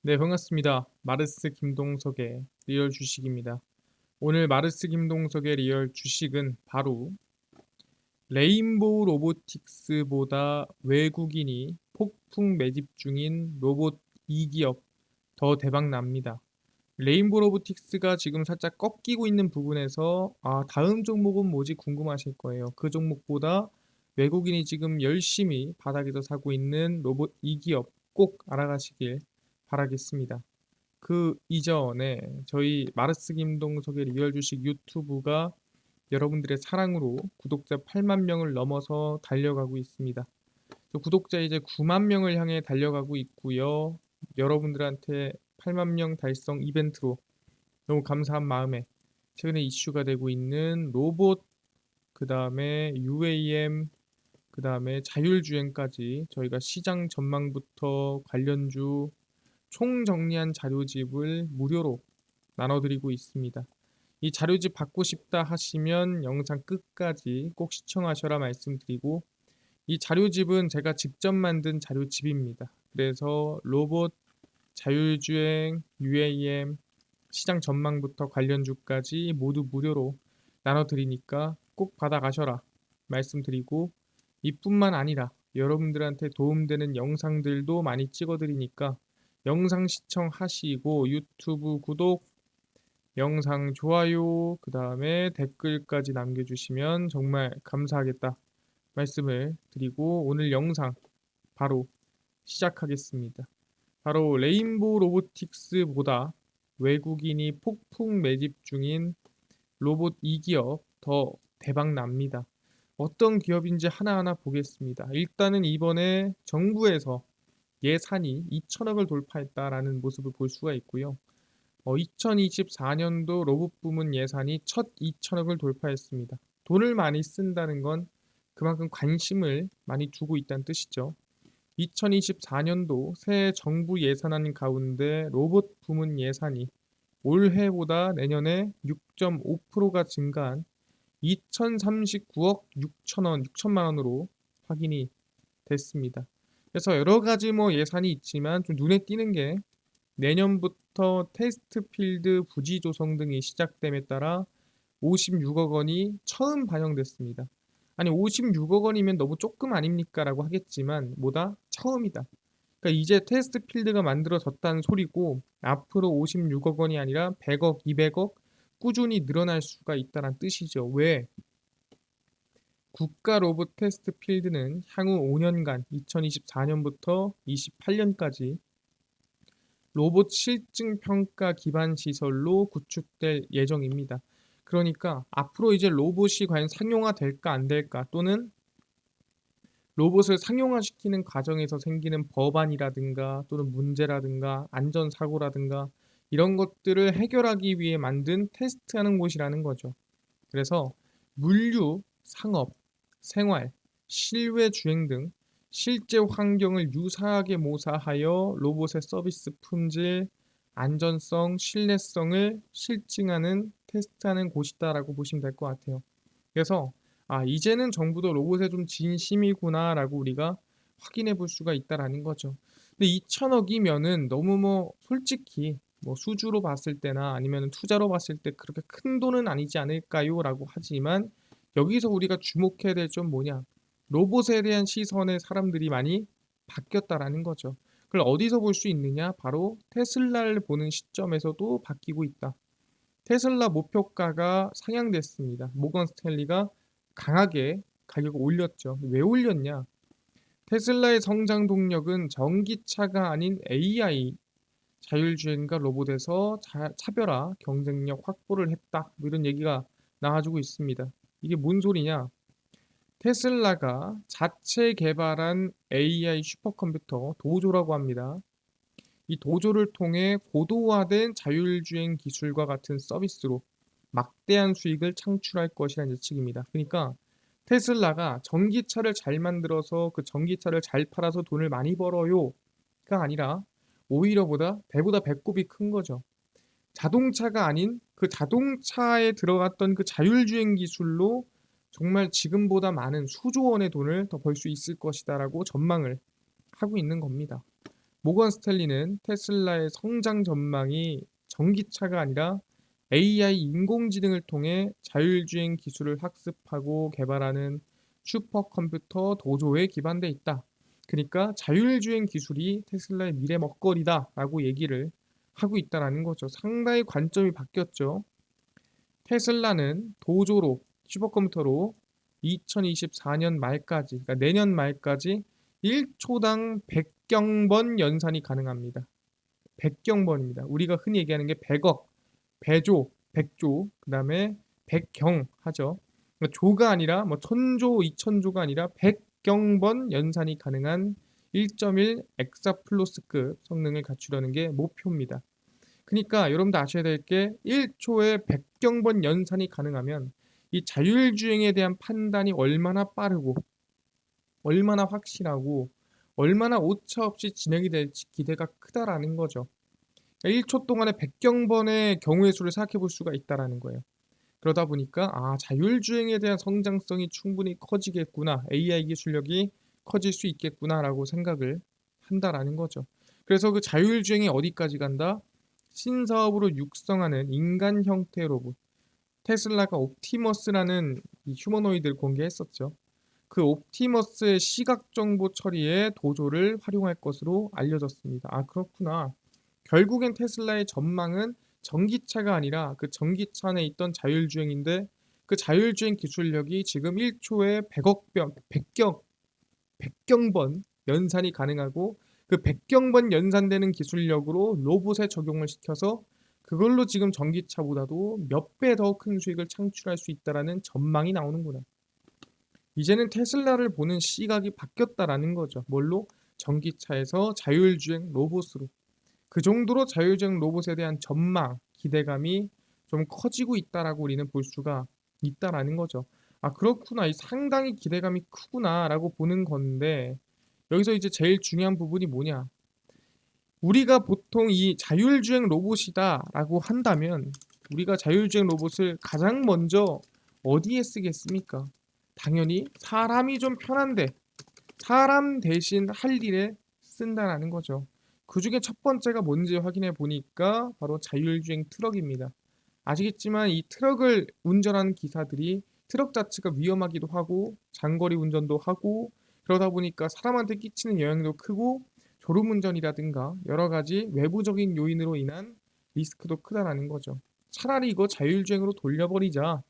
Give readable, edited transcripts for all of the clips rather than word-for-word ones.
네, 반갑습니다. 마르스 김동석의 리얼 주식입니다. 오늘 마르스 김동석의 리얼 주식은 바로 레인보우 로보틱스보다 외국인이 폭풍 매집 중인 로봇 2기업 더 대박 납니다. 레인보우 로보틱스가 지금 살짝 꺾이고 있는 부분에서 다음 종목은 뭐지 궁금하실 거예요. 그 종목보다 외국인이 지금 열심히 바닥에서 사고 있는 로봇 2기업 꼭 알아가시길 바라겠습니다. 그 이전에 저희 마르스 김동석의 리얼 주식 유튜브가 여러분들의 사랑으로 구독자 8만 명을 넘어서 달려가고 있습니다. 구독자 이제 9만 명을 향해 달려가고 있고요. 여러분들한테 8만 명 달성 이벤트로 너무 감사한 마음에 최근에 이슈가 되고 있는 로봇, 그 다음에 UAM, 그 다음에 자율주행까지 저희가 시장 전망부터 관련주 총 정리한 자료집을 무료로 나눠드리고 있습니다. 이 자료집 받고 싶다 하시면 영상 끝까지 꼭 시청하셔라 말씀드리고, 이 자료집은 제가 직접 만든 자료집입니다. 그래서 로봇, 자율주행, UAM, 시장 전망부터 관련주까지 모두 무료로 나눠드리니까 꼭 받아가셔라 말씀드리고, 이뿐만 아니라 여러분들한테 도움되는 영상들도 많이 찍어드리니까 영상 시청하시고 유튜브 구독, 영상 좋아요, 그 다음에 댓글까지 남겨주시면 정말 감사하겠다 말씀을 드리고, 오늘 영상 바로 시작하겠습니다. 바로 레인보우 로보틱스보다 외국인이 폭풍 매집 중인 로봇 2기업 더 대박 납니다. 어떤 기업인지 하나하나 보겠습니다. 일단은 이번에 정부에서 예산이 2천억을 돌파했다라는 모습을 볼 수가 있고요. 2024년도 로봇 부문 예산이 첫 2천억을 돌파했습니다. 돈을 많이 쓴다는 건 그만큼 관심을 많이 두고 있다는 뜻이죠. 2024년도 새 정부 예산안 가운데 로봇 부문 예산이 올해보다 내년에 6.5%가 증가한 2039억 6천만 원으로 확인이 됐습니다. 그래서 여러 가지 예산이 있지만 좀 눈에 띄는 게, 내년부터 테스트 필드 부지 조성 등이 시작됨에 따라 56억 원이 처음 반영됐습니다. 아니 56억 원이면 너무 조금 아닙니까? 라고 하겠지만 뭐다? 처음이다. 그러니까 이제 테스트 필드가 만들어졌다는 소리고, 앞으로 56억 원이 아니라 100억, 200억 꾸준히 늘어날 수가 있다는 뜻이죠. 왜? 국가 로봇 테스트 필드는 향후 5년간 2024년부터 28년까지 로봇 실증 평가 기반 시설로 구축될 예정입니다. 그러니까 앞으로 이제 로봇이 과연 상용화 될까 안 될까, 또는 로봇을 상용화시키는 과정에서 생기는 법안이라든가 또는 문제라든가 안전사고라든가 이런 것들을 해결하기 위해 만든 테스트하는 곳이라는 거죠. 그래서 물류, 상업, 생활, 실외 주행 등 실제 환경을 유사하게 모사하여 로봇의 서비스 품질, 안전성, 신뢰성을 실증하는 테스트하는 곳이다라고 보시면 될 것 같아요. 그래서 이제는 정부도 로봇에 좀 진심이구나라고 우리가 확인해 볼 수가 있다라는 거죠. 근데 2천억이면은 너무 솔직히 수주로 봤을 때나 아니면 투자로 봤을 때 그렇게 큰 돈은 아니지 않을까요? 라고 하지만 여기서 우리가 주목해야 될 점 뭐냐? 로봇에 대한 시선에 사람들이 많이 바뀌었다라는 거죠. 그걸 어디서 볼 수 있느냐? 바로 테슬라를 보는 시점에서도 바뀌고 있다. 테슬라 목표가가 상향됐습니다. 모건 스탠리가 강하게 가격을 올렸죠. 왜 올렸냐? 테슬라의 성장 동력은 전기차가 아닌 AI, 자율주행과 로봇에서 차별화 경쟁력 확보를 했다. 이런 얘기가 나와주고 있습니다. 이게 뭔 소리냐? 테슬라가 자체 개발한 AI 슈퍼컴퓨터 도조라고 합니다. 이 도조를 통해 고도화된 자율주행 기술과 같은 서비스로 막대한 수익을 창출할 것이라는 예측입니다. 그러니까 테슬라가 전기차를 잘 만들어서 그 전기차를 잘 팔아서 돈을 많이 벌어요가 아니라 오히려 배보다 배꼽이 큰 거죠. 자동차가 아닌 그 자동차에 들어갔던 그 자율주행 기술로 정말 지금보다 많은 수조 원의 돈을 더 벌 수 있을 것이다라고 전망을 하고 있는 겁니다. 모건 스탠리는 테슬라의 성장 전망이 전기차가 아니라 AI 인공지능을 통해 자율주행 기술을 학습하고 개발하는 슈퍼컴퓨터 도조에 기반돼 있다. 그러니까 자율주행 기술이 테슬라의 미래 먹거리다라고 얘기를 하고 있다라는 거죠. 상당히 관점이 바뀌었죠. 테슬라는 도조로 슈퍼컴퓨터로 2024년 말까지, 그러니까 내년 말까지 1초당 100경번 연산이 가능합니다. 100경번입니다. 우리가 흔히 얘기하는 게 100억, 배조, 100조, 그 다음에 100경 하죠. 그러니까 조가 아니라 뭐 천조, 2000조가 아니라 100경번 연산이 가능한 1.1 엑사플로스급 성능을 갖추려는 게 목표입니다. 그러니까 여러분도 아셔야 될 게 1초에 100경번 연산이 가능하면 이 자율주행에 대한 판단이 얼마나 빠르고 얼마나 확실하고 얼마나 오차없이 진행이 될지 기대가 크다라는 거죠. 1초 동안에 100경번의 경우의 수를 생각해 볼 수가 있다라는 거예요. 그러다 보니까 자율주행에 대한 성장성이 충분히 커지겠구나. AI 기술력이 커질 수 있겠구나라고 생각을 한다라는 거죠. 그래서 그 자율주행이 어디까지 간다? 신사업으로 육성하는 인간 형태 로봇. 테슬라가 옵티머스라는 이 휴머노이드를 공개했었죠. 그 옵티머스의 시각 정보 처리에 도조를 활용할 것으로 알려졌습니다. 그렇구나. 결국엔 테슬라의 전망은 전기차가 아니라 그 전기차 안에 있던 자율주행인데 그 자율주행 기술력이 지금 1초에 100경번 연산이 가능하고 그 100경번 연산되는 기술력으로 로봇에 적용을 시켜서 그걸로 지금 전기차보다도 몇 배 더 큰 수익을 창출할 수 있다라는 전망이 나오는구나. 이제는 테슬라를 보는 시각이 바뀌었다라는 거죠. 뭘로? 전기차에서 자율주행 로봇으로. 그 정도로 자율주행 로봇에 대한 전망, 기대감이 좀 커지고 있다라고 우리는 볼 수가 있다라는 거죠. 그렇구나. 이 상당히 기대감이 크구나라고 보는 건데 여기서 이제 제일 중요한 부분이 뭐냐? 우리가 보통 이 자율주행 로봇이다라고 한다면 우리가 자율주행 로봇을 가장 먼저 어디에 쓰겠습니까? 당연히 사람이 좀 편한데 사람 대신 할 일에 쓴다라는 거죠. 그 중에 첫 번째가 뭔지 확인해 보니까 바로 자율주행 트럭입니다. 아시겠지만 이 트럭을 운전하는 기사들이 트럭 자체가 위험하기도 하고 장거리 운전도 하고 그러다 보니까 사람한테 끼치는 영향도 크고 졸음운전이라든가 여러 가지 외부적인 요인으로 인한 리스크도 크다라는 거죠. 차라리 이거 자율주행으로 돌려버리자.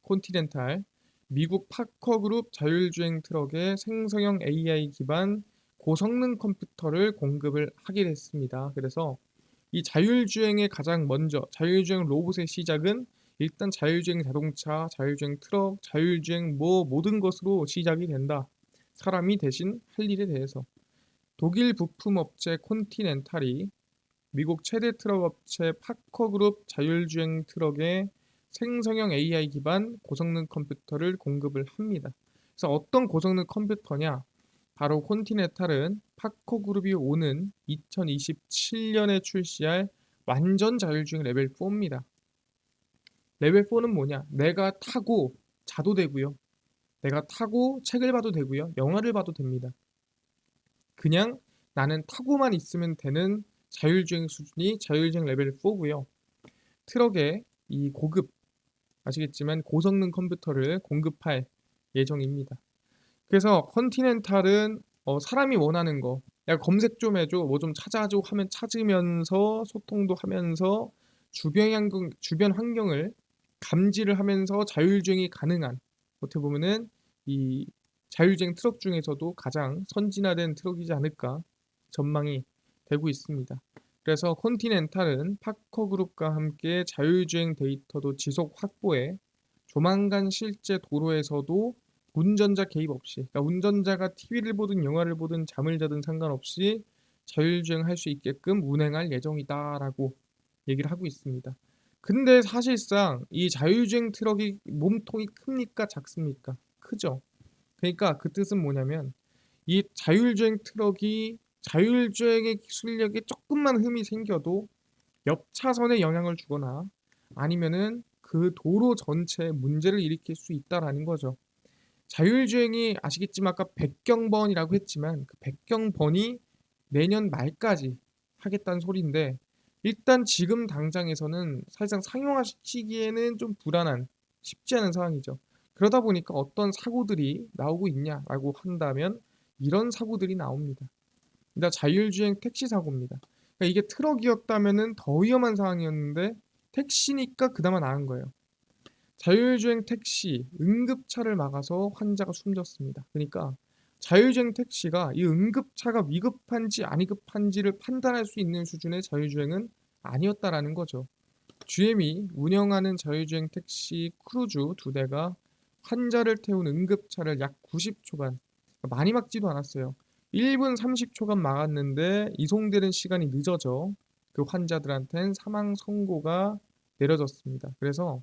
콘티넨탈, 미국 파커그룹 자율주행 트럭에 생성형 AI 기반 고성능 컴퓨터를 공급을 하게 됐습니다. 그래서 이 자율주행의 가장 먼저 자율주행 로봇의 시작은 일단 자율주행 자동차, 자율주행 트럭, 자율주행 모든 것으로 시작이 된다. 사람이 대신 할 일에 대해서. 독일 부품업체 콘티넨탈이 미국 최대 트럭 업체 파커그룹 자율주행 트럭에 생성형 AI 기반 고성능 컴퓨터를 공급을 합니다. 그래서 어떤 고성능 컴퓨터냐? 바로 콘티넨탈은 파커그룹이 오는 2027년에 출시할 완전 자율주행 레벨 4입니다. 레벨 4는 뭐냐? 내가 타고 자도 되고요. 내가 타고 책을 봐도 되고요. 영화를 봐도 됩니다. 그냥 나는 타고만 있으면 되는 자율주행 수준이 자율주행 레벨 4고요. 트럭에 이 고급 아시겠지만 고성능 컴퓨터를 공급할 예정입니다. 그래서 컨티넨탈은 사람이 원하는 거, 야 검색 좀 해줘, 뭐 좀 찾아줘 하면 찾으면서 소통도 하면서 주변 환경을 감지를 하면서 자율주행이 가능한 어떻게 보면은 이 자율주행 트럭 중에서도 가장 선진화된 트럭이지 않을까 전망이 되고 있습니다. 그래서 컨티넨탈은 파커그룹과 함께 자율주행 데이터도 지속 확보해 조만간 실제 도로에서도 운전자 개입 없이, 그러니까 운전자가 TV를 보든 영화를 보든 잠을 자든 상관없이 자율주행할 수 있게끔 운행할 예정이다라고 얘기를 하고 있습니다. 근데 사실상 이 자율주행 트럭이 몸통이 큽니까 작습니까? 크죠. 그러니까 그 뜻은 뭐냐면 이 자율주행 트럭이 자율주행의 기술력에 조금만 흠이 생겨도 옆 차선에 영향을 주거나 아니면은 그 도로 전체에 문제를 일으킬 수 있다라는 거죠. 자율주행이 아시겠지만 아까 100경번이라고 했지만 그 100경번이 내년 말까지 하겠다는 소리인데 일단 지금 당장에서는 사실상 상용화시키기에는 좀 불안한 쉽지 않은 상황이죠. 그러다 보니까 어떤 사고들이 나오고 있냐라고 한다면 이런 사고들이 나옵니다. 일단 자율주행 택시 사고입니다. 그러니까 이게 트럭이었다면은 더 위험한 상황이었는데 택시니까 그나마 나은 거예요. 자율주행 택시 응급차를 막아서 환자가 숨졌습니다. 그러니까 자율주행 택시가 이 응급차가 위급한지 안 위급한지를 판단할 수 있는 수준의 자율주행은 아니었다라는 거죠. GM이 운영하는 자율주행 택시 크루즈 2대가 환자를 태운 응급차를 약 90초간, 많이 막지도 않았어요. 1분 30초간 막았는데 이송되는 시간이 늦어져 그 환자들한텐 사망 선고가 내려졌습니다. 그래서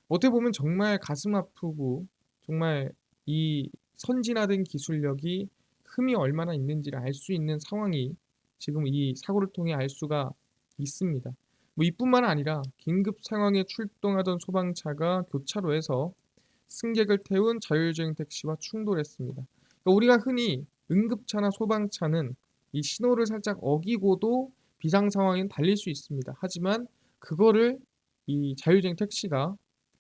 어떻게 보면 정말 가슴 아프고 정말 이 선진화된 기술력이 흠이 얼마나 있는지를 알 수 있는 상황이 지금 이 사고를 통해 알 수가 있습니다. 뭐 이뿐만 아니라 긴급 상황에 출동하던 소방차가 교차로에서 승객을 태운 자율주행 택시와 충돌했습니다. 그러니까 우리가 흔히 응급차나 소방차는 이 신호를 살짝 어기고도 비상 상황엔 달릴 수 있습니다. 하지만 그거를 이 자율주행 택시가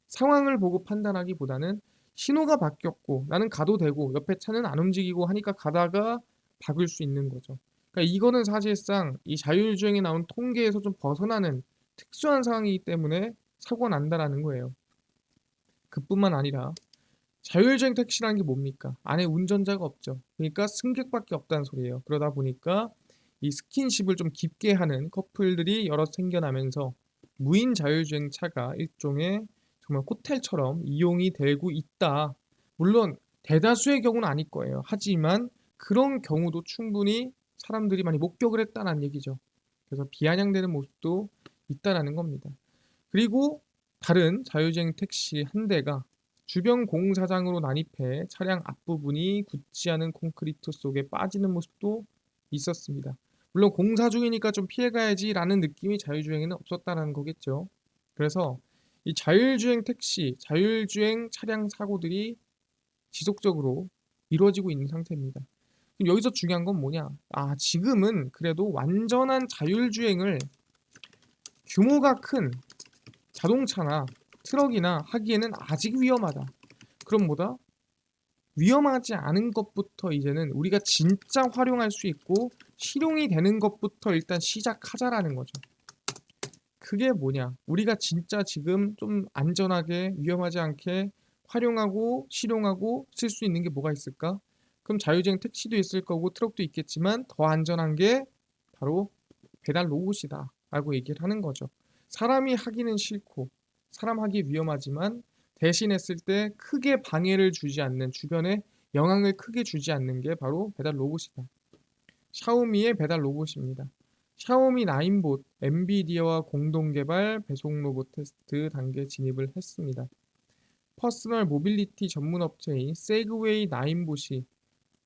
상황을 보고 판단하기보다는 신호가 바뀌었고 나는 가도 되고 옆에 차는 안 움직이고 하니까 가다가 박을 수 있는 거죠. 그러니까 이거는 사실상 이 자율주행에 나온 통계에서 좀 벗어나는 특수한 상황이기 때문에 사고가 난다라는 거예요. 그뿐만 아니라 자율주행 택시라는 게 뭡니까? 안에 운전자가 없죠. 그러니까 승객밖에 없다는 소리예요. 그러다 보니까 이 스킨십을 좀 깊게 하는 커플들이 여러 생겨나면서 무인 자율주행 차가 일종의 정말 호텔처럼 이용이 되고 있다. 물론 대다수의 경우는 아닐 거예요. 하지만 그런 경우도 충분히 사람들이 많이 목격을 했다는 얘기죠. 그래서 비아냥대는 모습도 있다라는 겁니다. 그리고 다른 자율주행 택시 한 대가 주변 공사장으로 난입해 차량 앞부분이 굳지 않은 콘크리트 속에 빠지는 모습도 있었습니다. 물론 공사 중이니까 좀 피해가야지라는 느낌이 자율주행에는 없었다는 거겠죠. 그래서 이 자율주행 택시, 자율주행 차량 사고들이 지속적으로 이루어지고 있는 상태입니다. 그럼 여기서 중요한 건 뭐냐? 지금은 그래도 완전한 자율주행을 규모가 큰 자동차나 트럭이나 하기에는 아직 위험하다. 그럼 뭐다? 위험하지 않은 것부터 이제는 우리가 진짜 활용할 수 있고 실용이 되는 것부터 일단 시작하자라는 거죠. 그게 뭐냐? 우리가 진짜 지금 좀 안전하게 위험하지 않게 활용하고 실용하고 쓸 수 있는 게 뭐가 있을까? 그럼 자율주행 택시도 있을 거고 트럭도 있겠지만 더 안전한 게 바로 배달 로봇이다 라고 얘기를 하는 거죠. 사람이 하기는 싫고 사람 하기 위험하지만 대신 했을 때 크게 방해를 주지 않는 주변에 영향을 크게 주지 않는 게 바로 배달 로봇이다. 샤오미의 배달 로봇입니다. 샤오미 9봇 엔비디아와 공동 개발 배송 로봇 테스트 단계 진입을 했습니다. 퍼스널 모빌리티 전문 업체인 세그웨이 9봇이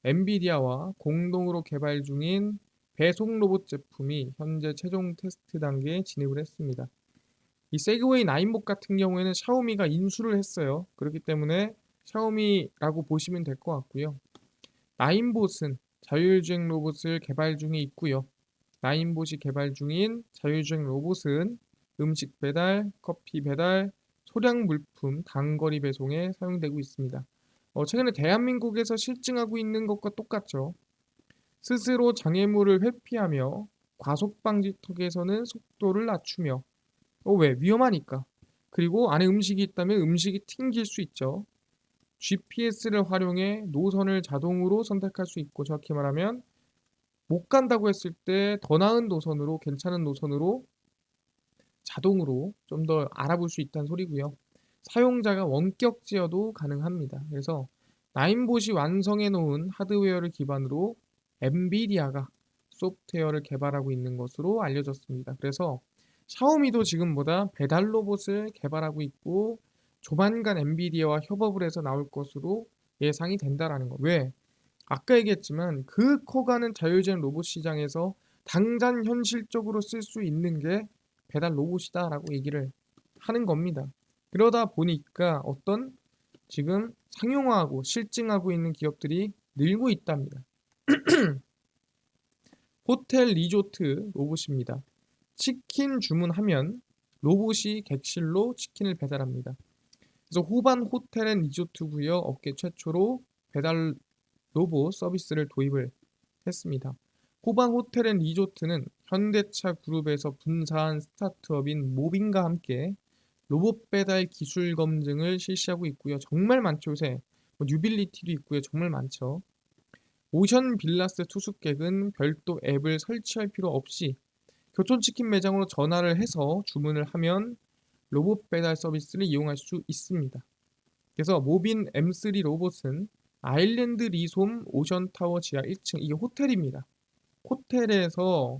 엔비디아와 공동으로 개발 중인 배송 로봇 제품이 현재 최종 테스트 단계에 진입을 했습니다. 이 세그웨이 9봇 같은 경우에는 샤오미가 인수를 했어요. 그렇기 때문에 샤오미라고 보시면 될 것 같고요. 9봇은 자율주행 로봇을 개발 중에 있고요. 9봇이 개발 중인 자율주행 로봇은 음식 배달, 커피 배달, 소량 물품, 단거리 배송에 사용되고 있습니다. 최근에 대한민국에서 실증하고 있는 것과 똑같죠. 스스로 장애물을 회피하며 과속 방지턱에서는 속도를 낮추며 왜? 위험하니까. 그리고 안에 음식이 있다면 음식이 튕길 수 있죠. GPS를 활용해 노선을 자동으로 선택할 수 있고 정확히 말하면 못 간다고 했을 때 더 나은 노선으로 괜찮은 노선으로 자동으로 좀 더 알아볼 수 있다는 소리고요. 사용자가 원격 제어도 가능합니다. 그래서 나인봇이 완성해 놓은 하드웨어를 기반으로 엔비디아가 소프트웨어를 개발하고 있는 것으로 알려졌습니다. 그래서 샤오미도 지금보다 배달 로봇을 개발하고 있고 조만간 엔비디아와 협업을 해서 나올 것으로 예상이 된다라는 거. 왜? 아까 얘기했지만 그 커가는 자율주행 로봇 시장에서 당장 현실적으로 쓸 수 있는 게 배달 로봇이다라고 얘기를 하는 겁니다. 그러다 보니까 어떤 지금 상용화하고 실증하고 있는 기업들이 늘고 있답니다. 호텔 리조트 로봇입니다. 치킨 주문하면 로봇이 객실로 치킨을 배달합니다. 그래서 호반 호텔 앤 리조트 구역 업계 최초로 배달 로봇 서비스를 도입을 했습니다. 호반 호텔 앤 리조트는 현대차 그룹에서 분사한 스타트업인 모빈과 함께 로봇 배달 기술 검증을 실시하고 있고요. 정말 많죠, 요새. 뭐 뉴빌리티도 있고요. 정말 많죠. 오션 빌라스 투숙객은 별도 앱을 설치할 필요 없이 교촌치킨 매장으로 전화를 해서 주문을 하면 로봇 배달 서비스를 이용할 수 있습니다. 그래서 모빈 M3 로봇은 아일랜드 리솜 오션타워 지하 1층, 이게 호텔입니다. 호텔에서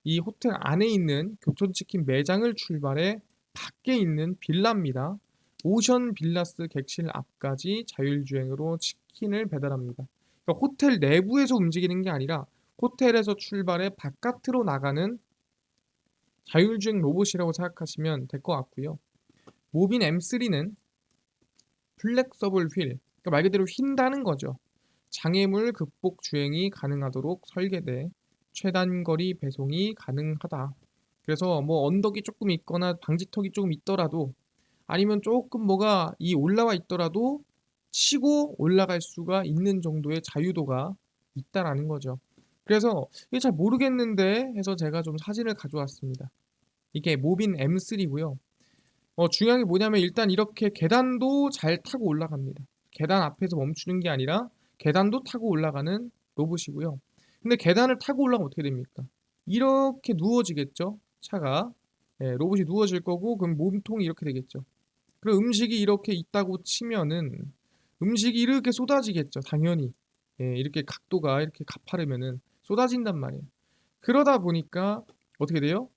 이 호텔 안에 있는 교촌치킨 매장을 출발해 밖에 있는 빌라입니다. 오션 빌라스 객실 앞까지 자율주행으로 치킨을 배달합니다. 그러니까 호텔 내부에서 움직이는 게 아니라 호텔에서 출발해 바깥으로 나가는 자율주행 로봇이라고 생각하시면 될 것 같고요. 모빈 M3는 플렉서블 휠, 그러니까 말 그대로 휜다는 거죠. 장애물 극복 주행이 가능하도록 설계돼 최단거리 배송이 가능하다. 그래서 뭐 언덕이 조금 있거나 방지턱이 조금 있더라도 아니면 조금 뭐가 올라와 있더라도 치고 올라갈 수가 있는 정도의 자유도가 있다라는 거죠. 그래서 이게 잘 모르겠는데 해서 제가 좀 사진을 가져왔습니다. 이게 모빈 M3고요. 중요한 게 뭐냐면 일단 이렇게 계단도 잘 타고 올라갑니다. 계단 앞에서 멈추는 게 아니라 계단도 타고 올라가는 로봇이고요. 근데 계단을 타고 올라가면 어떻게 됩니까? 이렇게 누워지겠죠? 차가. 예, 로봇이 누워질 거고 그럼 몸통이 이렇게 되겠죠. 그리고 음식이 이렇게 있다고 치면은 음식이 이렇게 쏟아지겠죠. 당연히. 예, 이렇게 각도가 이렇게 가파르면은 쏟아진단 말이에요. 그러다 보니까 어떻게 돼요?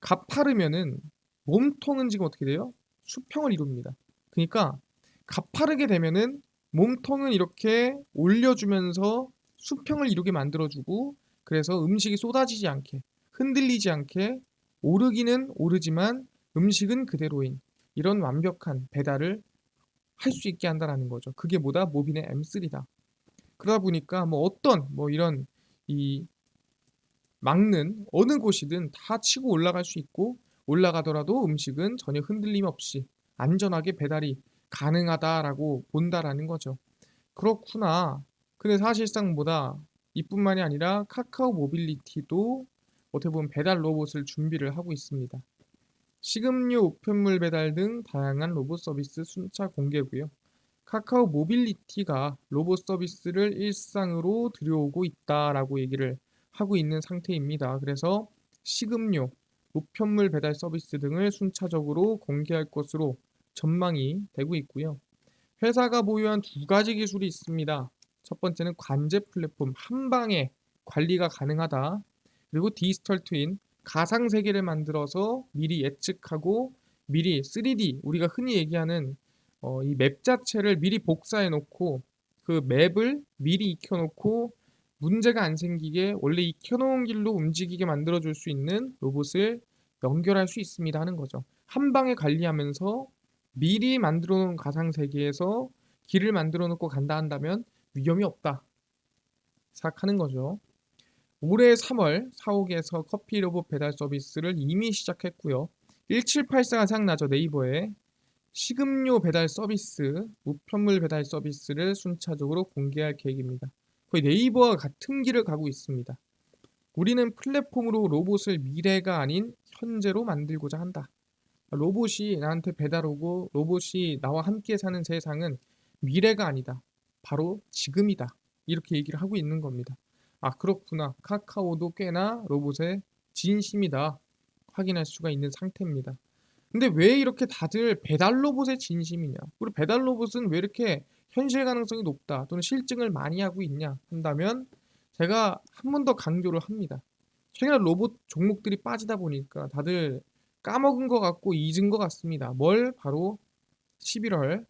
가파르면은 몸통은 지금 어떻게 돼요? 수평을 이룹니다. 그러니까 가파르게 되면은 몸통은 이렇게 올려주면서 수평을 이루게 만들어주고 그래서 음식이 쏟아지지 않게 흔들리지 않게 오르기는 오르지만 음식은 그대로인 이런 완벽한 배달을 할 수 있게 한다라는 거죠. 그게 뭐다? 모빈의 M3다. 그러다 보니까 뭐 어떤 뭐 이런 이 막는 어느 곳이든 다 치고 올라갈 수 있고 올라가더라도 음식은 전혀 흔들림 없이 안전하게 배달이 가능하다라고 본다라는 거죠. 그렇구나. 근데 사실상 뭐다 이뿐만이 아니라 카카오 모빌리티도 어떻게 보면 배달 로봇을 준비를 하고 있습니다. 식음료, 우편물 배달 등 다양한 로봇 서비스 순차 공개고요. 카카오 모빌리티가 로봇 서비스를 일상으로 들여오고 있다라고 얘기를 하고 있는 상태입니다. 그래서 식음료, 우편물 배달 서비스 등을 순차적으로 공개할 것으로 전망이 되고 있고요. 회사가 보유한 두 가지 기술이 있습니다. 첫 번째는 관제 플랫폼 한 방에 관리가 가능하다. 그리고 디지털 트윈 가상 세계를 만들어서 미리 예측하고 미리 3D 우리가 흔히 얘기하는 이 맵 자체를 미리 복사해 놓고 그 맵을 미리 익혀 놓고 문제가 안 생기게 원래 익혀 놓은 길로 움직이게 만들어 줄 수 있는 로봇을 연결할 수 있습니다 하는 거죠. 한 방에 관리하면서 미리 만들어 놓은 가상 세계에서 길을 만들어 놓고 간다 한다면 위험이 없다 생각하는 거죠. 올해 3월 사옥에서 커피 로봇 배달 서비스를 이미 시작했고요. 1784가 생각나죠. 네이버에 식음료 배달 서비스, 우편물 배달 서비스를 순차적으로 공개할 계획입니다. 거의 네이버와 같은 길을 가고 있습니다. 우리는 플랫폼으로 로봇을 미래가 아닌 현재로 만들고자 한다. 로봇이 나한테 배달 오고 로봇이 나와 함께 사는 세상은 미래가 아니다. 바로 지금이다. 이렇게 얘기를 하고 있는 겁니다. 아, 그렇구나. 카카오도 꽤나 로봇의 진심이다. 확인할 수가 있는 상태입니다. 근데 왜 이렇게 다들 배달 로봇의 진심이냐? 우리 배달 로봇은 왜 이렇게 현실 가능성이 높다 또는 실증을 많이 하고 있냐 한다면 제가 한 번 더 강조를 합니다. 최근에 로봇 종목들이 빠지다 보니까 다들 까먹은 것 같고 잊은 것 같습니다. 뭘 바로 11월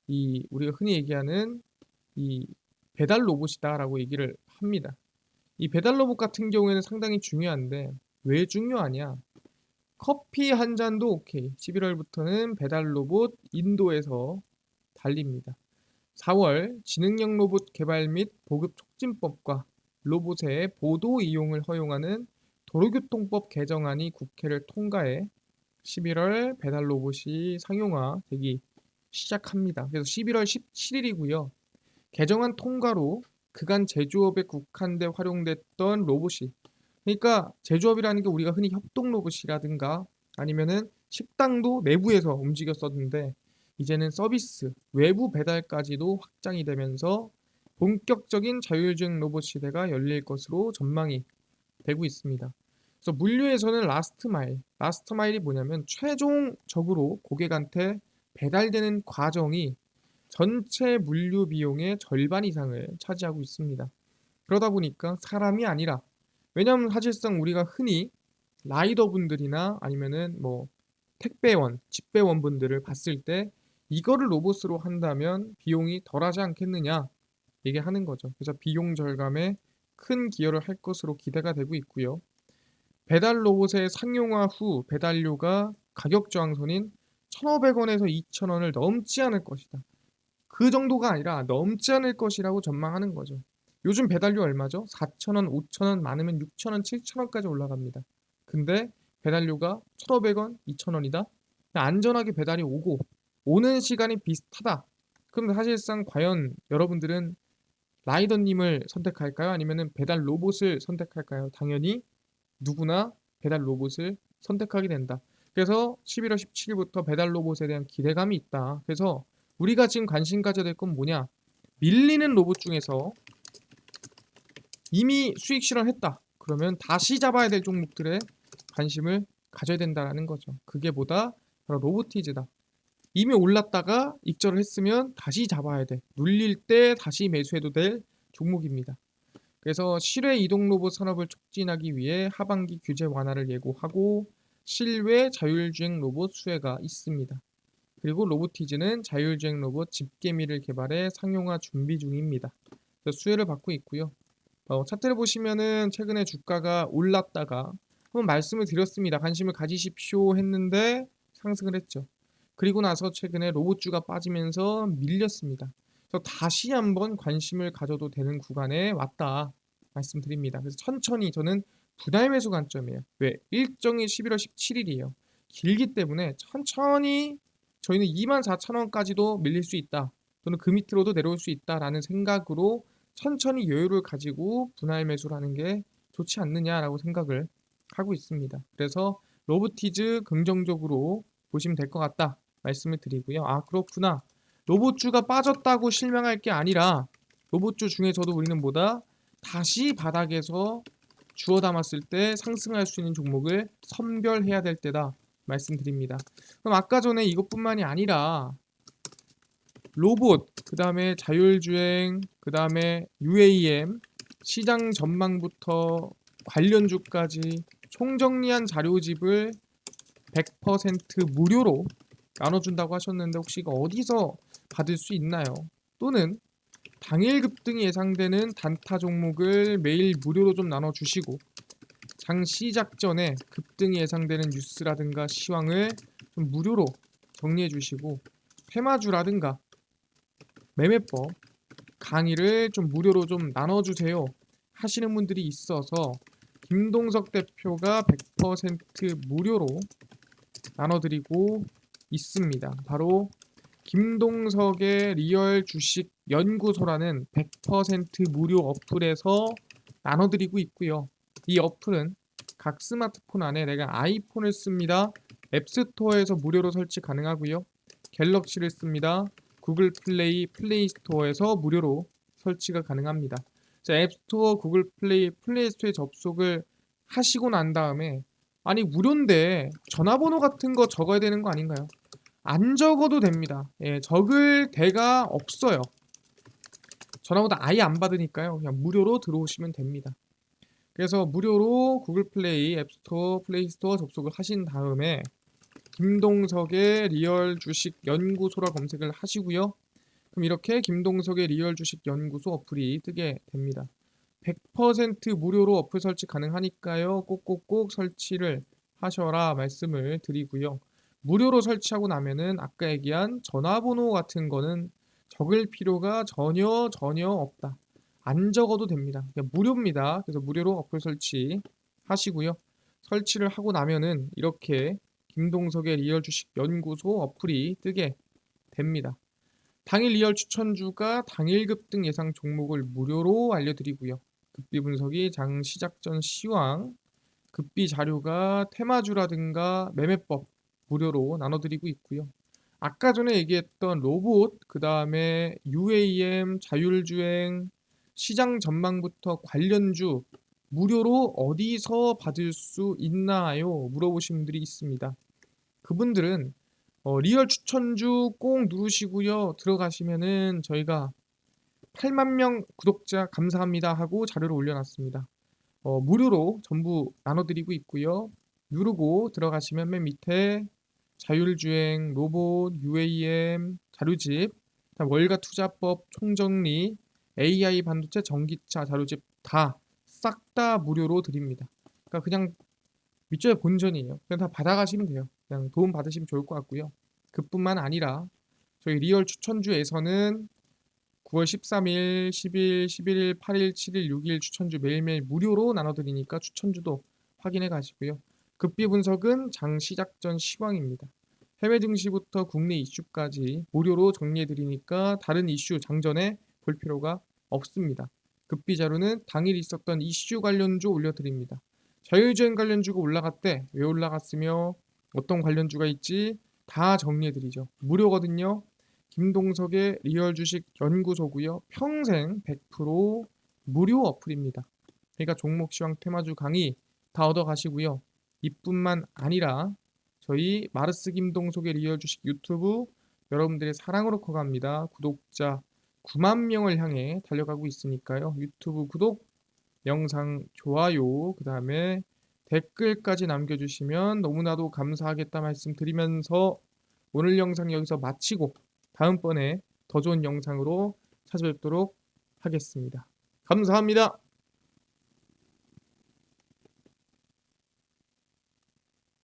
이 우리가 흔히 얘기하는 이 배달 로봇이다라고 얘기를 합니다. 이 배달 로봇 같은 경우에는 상당히 중요한데 왜 중요하냐? 커피 한 잔도 오케이. 11월부터는 배달 로봇 인도에서 달립니다. 4월 지능형 로봇 개발 및 보급 촉진법과 로봇의 보도 이용을 허용하는 도로교통법 개정안이 국회를 통과해 11월 배달 로봇이 상용화되기 시작합니다. 그래서 11월 17일이고요. 개정안 통과로 그간 제조업에 국한돼 활용됐던 로봇이, 그러니까 제조업이라는 게 우리가 흔히 협동 로봇이라든가 아니면은 식당도 내부에서 움직였었는데 이제는 서비스, 외부 배달까지도 확장이 되면서 본격적인 자율주행 로봇 시대가 열릴 것으로 전망이 되고 있습니다. 그래서 물류에서는 라스트 마일이 뭐냐면 최종적으로 고객한테 배달되는 과정이 전체 물류 비용의 절반 이상을 차지하고 있습니다. 그러다 보니까 사람이 아니라, 왜냐하면 사실상 우리가 흔히 라이더분들이나 아니면은 뭐 택배원, 집배원분들을 봤을 때 이거를 로봇으로 한다면 비용이 덜하지 않겠느냐 얘기하는 거죠. 그래서 비용 절감에 큰 기여를 할 것으로 기대가 되고 있고요. 배달 로봇의 상용화 후 배달료가 가격 저항선인 1,500원에서 2,000원을 넘지 않을 것이다. 그 정도가 아니라 넘지 않을 것이라고 전망하는 거죠. 요즘 배달료 얼마죠? 4,000원, 5,000원, 많으면 6,000원, 7,000원까지 올라갑니다. 근데 배달료가 1,500원, 2,000원이다? 안전하게 배달이 오고 오는 시간이 비슷하다. 그럼 사실상 과연 여러분들은 라이더님을 선택할까요? 아니면 배달 로봇을 선택할까요? 당연히 누구나 배달 로봇을 선택하게 된다. 그래서 11월 17일부터 배달 로봇에 대한 기대감이 있다. 그래서 우리가 지금 관심 가져야 될 건 뭐냐? 밀리는 로봇 중에서 이미 수익 실현했다. 그러면 다시 잡아야 될 종목들에 관심을 가져야 된다라는 거죠. 그게 뭐다? 바로 로보티즈다. 이미 올랐다가 익절을 했으면 다시 잡아야 돼. 눌릴 때 다시 매수해도 될 종목입니다. 그래서 실외 이동 로봇 산업을 촉진하기 위해 하반기 규제 완화를 예고하고 실외 자율주행 로봇 수혜가 있습니다. 그리고 로보티즈는 자율주행 로봇 집게미를 개발해 상용화 준비 중입니다. 그래서 수혜를 받고 있고요. 차트를 보시면은 최근에 주가가 올랐다가 한번 말씀을 드렸습니다. 관심을 가지십시오 했는데 상승을 했죠. 그리고 나서 최근에 로봇주가 빠지면서 밀렸습니다. 그래서 다시 한번 관심을 가져도 되는 구간에 왔다 말씀드립니다. 그래서 천천히, 저는 분할 매수 관점이에요. 왜? 일정이 11월 17일이에요. 길기 때문에 천천히 저희는 24,000원까지도 밀릴 수 있다. 또는 그 밑으로도 내려올 수 있다라는 생각으로 천천히 여유를 가지고 분할 매수를 하는 게 좋지 않느냐라고 생각을 하고 있습니다. 그래서 로보티즈 긍정적으로 보시면 될 것 같다 말씀을 드리고요. 아, 그렇구나. 로봇주가 빠졌다고 실망할 게 아니라 로봇주 중에서도 우리는 뭐다? 다시 바닥에서 주워 담았을 때 상승할 수 있는 종목을 선별해야 될 때다 말씀드립니다. 그럼 아까 전에 이것뿐만이 아니라 로봇, 그 다음에 자율주행, 그 다음에 UAM, 시장 전망부터 관련주까지 총정리한 자료집을 100% 무료로 나눠준다고 하셨는데 혹시 이거 어디서 받을 수 있나요? 또는 당일 급등이 예상되는 단타 종목을 매일 무료로 좀 나눠주시고 장 시작 전에 급등이 예상되는 뉴스라든가 시황을 좀 무료로 정리해 주시고 테마주라든가 매매법 강의를 좀 무료로 좀 나눠주세요 하시는 분들이 있어서 김동석 대표가 100% 무료로 나눠드리고 있습니다. 바로 김동석의 리얼 주식 연구소라는 100% 무료 어플에서 나눠드리고 있고요. 이 어플은 각 스마트폰 안에, 내가 아이폰을 씁니다. 앱스토어에서 무료로 설치 가능하고요. 갤럭시를 씁니다. 구글 플레이, 플레이 스토어에서 무료로 설치가 가능합니다. 자, 앱스토어, 구글 플레이, 플레이 스토어에 접속을 하시고 난 다음에, 아니 무료인데 전화번호 같은 거 적어야 되는 거 아닌가요? 안 적어도 됩니다. 예, 적을 데가 없어요. 전화번호 아예 안 받으니까요. 그냥 무료로 들어오시면 됩니다. 그래서 무료로 구글 플레이, 앱스토어, 플레이 스토어 접속을 하신 다음에 김동석의 리얼 주식 연구소라 검색을 하시고요. 그럼 이렇게 김동석의 리얼 주식 연구소 어플이 뜨게 됩니다. 100% 무료로 어플 설치 가능하니까요. 꼭꼭꼭 설치를 하셔라 말씀을 드리고요. 무료로 설치하고 나면은 아까 얘기한 전화번호 같은 거는 적을 필요가 전혀 없다. 안 적어도 됩니다. 그냥 무료입니다. 그래서 무료로 어플 설치하시고요. 설치를 하고 나면은 이렇게 김동석의 리얼 주식 연구소 어플이 뜨게 됩니다. 당일 리얼 추천주가 당일 급등 예상 종목을 무료로 알려드리고요. 급비 분석이 장 시작 전 시황, 급비 자료가 테마주라든가 매매법 무료로 나눠드리고 있고요. 아까 전에 얘기했던 로봇, 그 다음에 UAM, 자율주행, 시장 전망부터 관련주 무료로 어디서 받을 수 있나요? 물어보신 분들이 있습니다. 그분들은 리얼 추천주 꼭 누르시고요. 들어가시면은 저희가 8만 명 구독자 감사합니다 하고 자료를 올려놨습니다. 무료로 전부 나눠드리고 있고요. 누르고 들어가시면 맨 밑에 자율주행, 로봇, UAM, 자료집, 그다음 월가 투자법 총정리, AI 반도체, 전기차 자료집 다 싹 다 무료로 드립니다. 그러니까 그냥 밑줄의 본전이에요. 그냥 다 받아가시면 돼요. 그냥 도움 받으시면 좋을 것 같고요. 그뿐만 아니라 저희 리얼 추천주에서는 9월 13일, 10일, 11일, 8일, 7일, 6일 추천주 매일매일 무료로 나눠드리니까 추천주도 확인해 가시고요. 급비 분석은 장 시작 전 시황입니다. 해외 증시부터 국내 이슈까지 무료로 정리해 드리니까 다른 이슈 장전에 볼 필요가 없습니다. 급비 자료는 당일 있었던 이슈 관련주 올려드립니다. 자율주행 관련주가 올라갔대, 왜 올라갔으며 어떤 관련주가 있지 다 정리해 드리죠. 무료거든요. 김동석의 리얼 주식 연구소고요. 평생 100% 무료 어플입니다. 그러니까 종목 시황 테마주 강의 다 얻어 가시고요. 이뿐만 아니라 저희 마르스 김동석의 리얼 주식 유튜브 여러분들의 사랑으로 커갑니다. 구독자 9만 명을 향해 달려가고 있으니까요. 유튜브 구독, 영상 좋아요, 그 다음에 댓글까지 남겨주시면 너무나도 감사하겠다 말씀드리면서 오늘 영상 여기서 마치고 다음번에 더 좋은 영상으로 찾아뵙도록 하겠습니다. 감사합니다.